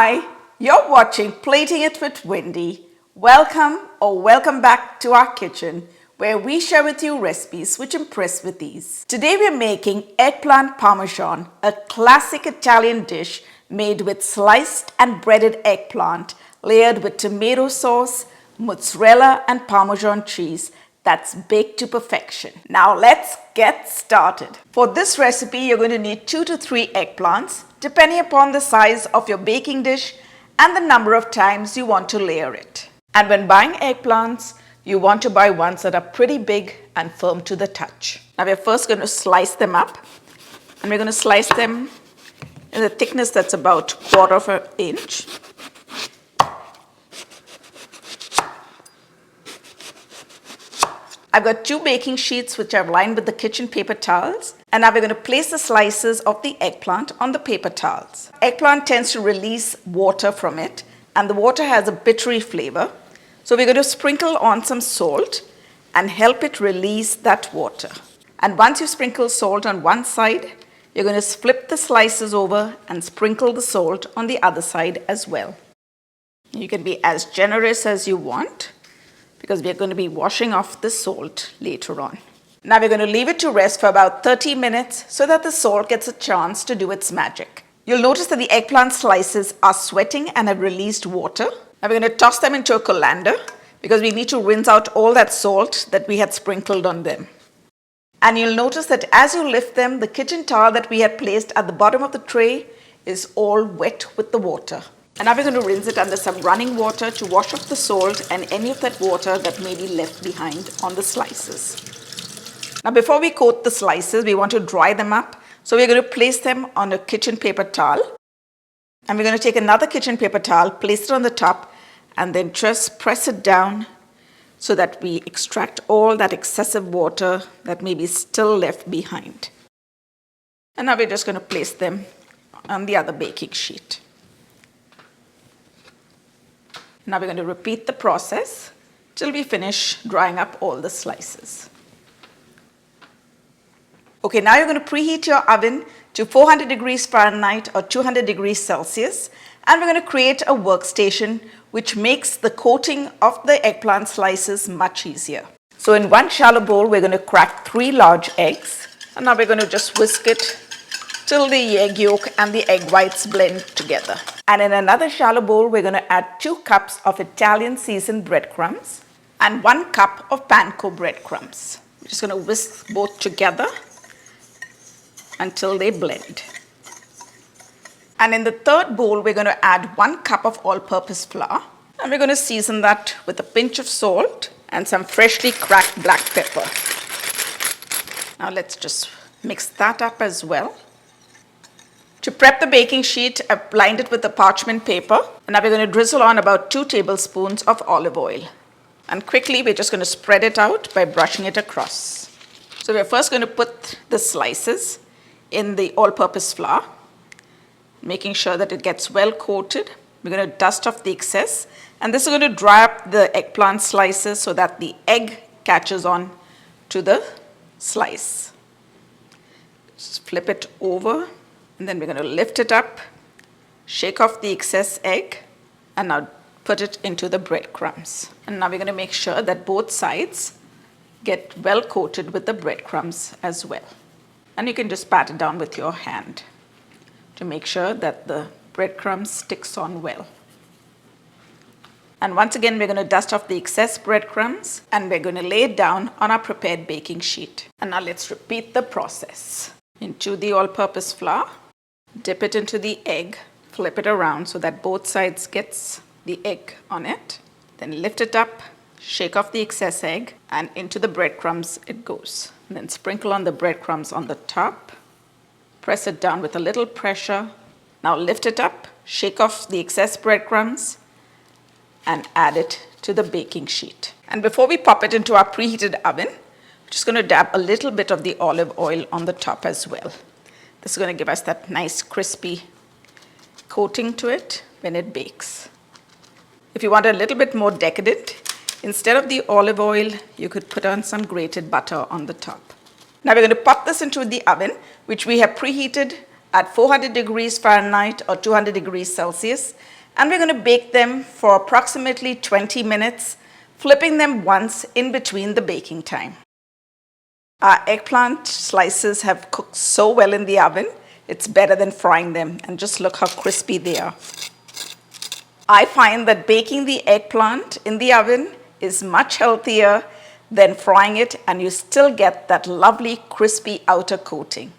Hi, you're watching Plating It with Wendy. Welcome back to our kitchen where we share with you recipes which impress with ease. Today we're making eggplant parmesan, a classic Italian dish made with sliced and breaded eggplant layered with tomato sauce, mozzarella and parmesan cheese that's baked to perfection. Now let's get started. For this recipe, you're going to need 2 to 3 eggplants, depending upon the size of your baking dish and the number of times you want to layer it. And when buying eggplants, you want to buy ones that are pretty big and firm to the touch. Now we're first going to slice them up, and we're going to slice them in a thickness that's about 1/4 of an inch. I've got 2 baking sheets which I've lined with the kitchen paper towels, and now we're going to place the slices of the eggplant on the paper towels. Eggplant tends to release water from it, and the water has a bittery flavor. So we're going to sprinkle on some salt and help it release that water. And once you sprinkle salt on one side, you're going to flip the slices over and sprinkle the salt on the other side as well. You can be as generous as you want, because we're going to be washing off the salt later on. Now we're going to leave it to rest for about 30 minutes so that the salt gets a chance to do its magic. You'll notice that the eggplant slices are sweating and have released water. Now we're going to toss them into a colander because we need to rinse out all that salt that we had sprinkled on them. And you'll notice that as you lift them, the kitchen towel that we had placed at the bottom of the tray is all wet with the water. And now we're going to rinse it under some running water to wash off the salt and any of that water that may be left behind on the slices. Now before we coat the slices, we want to dry them up. So we're going to place them on a kitchen paper towel. And we're going to take another kitchen paper towel, place it on the top, and then just press it down so that we extract all that excessive water that may be still left behind. And now we're just going to place them on the other baking sheet. Now we're going to repeat the process till we finish drying up all the slices. Okay, now you're going to preheat your oven to 400 degrees Fahrenheit or 200 degrees Celsius, and we're going to create a workstation which makes the coating of the eggplant slices much easier. So in one shallow bowl, we're going to crack 3 large eggs, and now we're going to just whisk it till the egg yolk and the egg whites blend together. And in another shallow bowl, we're going to add 2 cups of Italian seasoned breadcrumbs and 1 cup of panko breadcrumbs. We're just going to whisk both together until they blend. And in the third bowl, we're going to add 1 cup of all-purpose flour, and we're going to season that with a pinch of salt and some freshly cracked black pepper. Now let's just mix that up as well. To prep the baking sheet, I've lined it with the parchment paper, and now we're going to drizzle on about 2 tablespoons of olive oil. And quickly, we're just going to spread it out by brushing it across. So we're first going to put the slices in the all-purpose flour, making sure that it gets well coated. We're going to dust off the excess, and this is going to dry up the eggplant slices so that the egg catches on to the slice. Just flip it over. And then we're going to lift it up, shake off the excess egg, and now put it into the breadcrumbs. And now we're going to make sure that both sides get well coated with the breadcrumbs as well. And you can just pat it down with your hand to make sure that the breadcrumbs sticks on well. And once again, we're going to dust off the excess breadcrumbs, and we're going to lay it down on our prepared baking sheet. And now let's repeat the process. Into the all-purpose flour. Dip it into the egg, flip it around so that both sides gets the egg on it. Then lift it up, shake off the excess egg, and into the breadcrumbs it goes. And then sprinkle on the breadcrumbs on the top. Press it down with a little pressure. Now lift it up, shake off the excess breadcrumbs, and add it to the baking sheet. And before we pop it into our preheated oven, we're just going to dab a little bit of the olive oil on the top as well. This is going to give us that nice crispy coating to it when it bakes. If you want a little bit more decadent, instead of the olive oil, you could put on some grated butter on the top. Now we're going to pop this into the oven, which we have preheated at 400 degrees Fahrenheit or 200 degrees Celsius, and we're going to bake them for approximately 20 minutes, flipping them once in between the baking time. Our eggplant slices have cooked so well in the oven, it's better than frying them, and just look how crispy they are. I find that baking the eggplant in the oven is much healthier than frying it, and you still get that lovely crispy outer coating.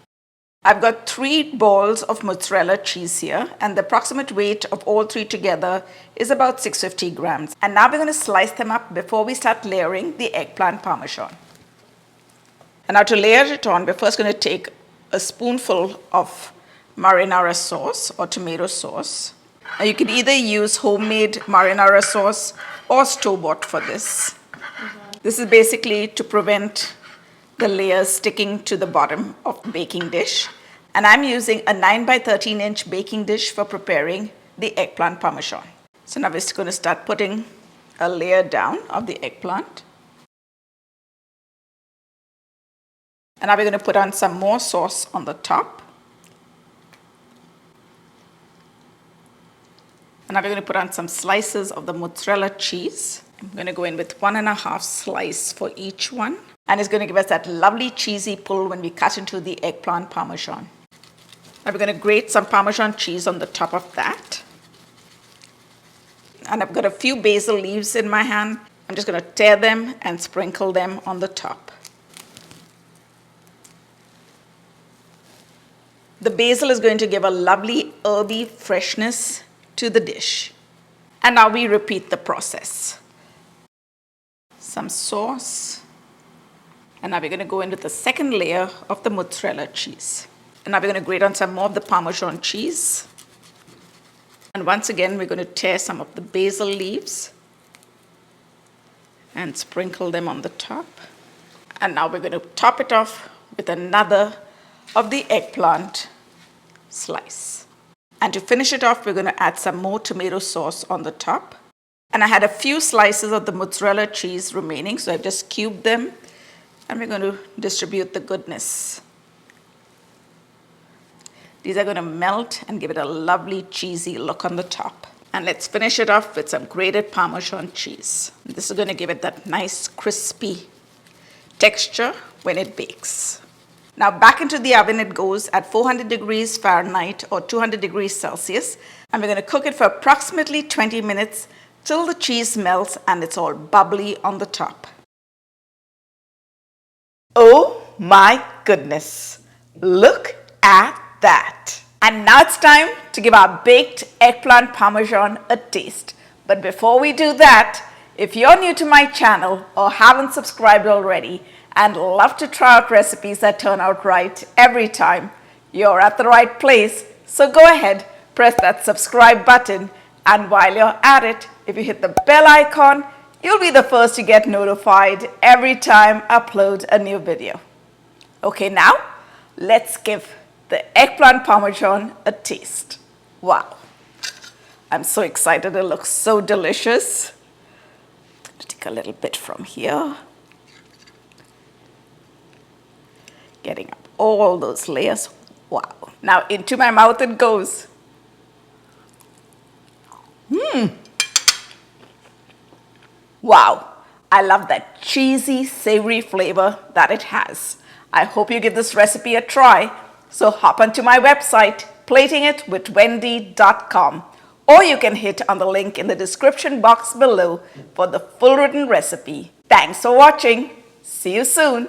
I've got 3 balls of mozzarella cheese here, and the approximate weight of all 3 together is about 650 grams. And now we're going to slice them up before we start layering the eggplant parmesan. And now to layer it on, we're first going to take a spoonful of marinara sauce or tomato sauce. Now you can either use homemade marinara sauce or store-bought for this. This is basically to prevent the layers sticking to the bottom of the baking dish. And I'm using a 9 by 13 inch baking dish for preparing the eggplant parmesan. So now we're just going to start putting a layer down of the eggplant. And now we're going to put on some more sauce on the top. And now we're going to put on some slices of the mozzarella cheese. I'm going to go in with 1.5 slices for each one. And it's going to give us that lovely cheesy pull when we cut into the eggplant parmesan. Now we're going to grate some Parmesan cheese on the top of that. And I've got a few basil leaves in my hand. I'm just going to tear them and sprinkle them on the top. The basil is going to give a lovely herby freshness to the dish. And now we repeat the process. Some sauce. And now we're going to go in with the second layer of the mozzarella cheese. And now we're going to grate on some more of the Parmesan cheese. And once again, we're going to tear some of the basil leaves and sprinkle them on the top. And now we're going to top it off with another of the eggplant slice. And to finish it off, we're going to add some more tomato sauce on the top. And I had a few slices of the mozzarella cheese remaining, so I've just cubed them. And we're going to distribute the goodness. These are going to melt and give it a lovely cheesy look on the top. And let's finish it off with some grated Parmesan cheese. This is going to give it that nice crispy texture when it bakes. Now back into the oven it goes at 400 degrees Fahrenheit or 200 degrees Celsius. And we're going to cook it for approximately 20 minutes till the cheese melts and it's all bubbly on the top. Oh my goodness, look at that. And now it's time to give our baked eggplant parmesan a taste. But before we do that, if you're new to my channel or haven't subscribed already and love to try out recipes that turn out right every time, you're at the right place. So go ahead, press that subscribe button, and while you're at it, if you hit the bell icon, you'll be the first to get notified every time I upload a new video. Okay, now let's give the eggplant parmesan a taste. Wow, I'm so excited. It looks so delicious. Take a little bit from here. Getting up all those layers. Wow. Now into my mouth it goes. Wow, I love that cheesy, savory flavor that it has. I hope you give this recipe a try. So hop onto my website, platingitwithwendy.com, or you can hit on the link in the description box below for the full written recipe. Thanks for watching. See you soon.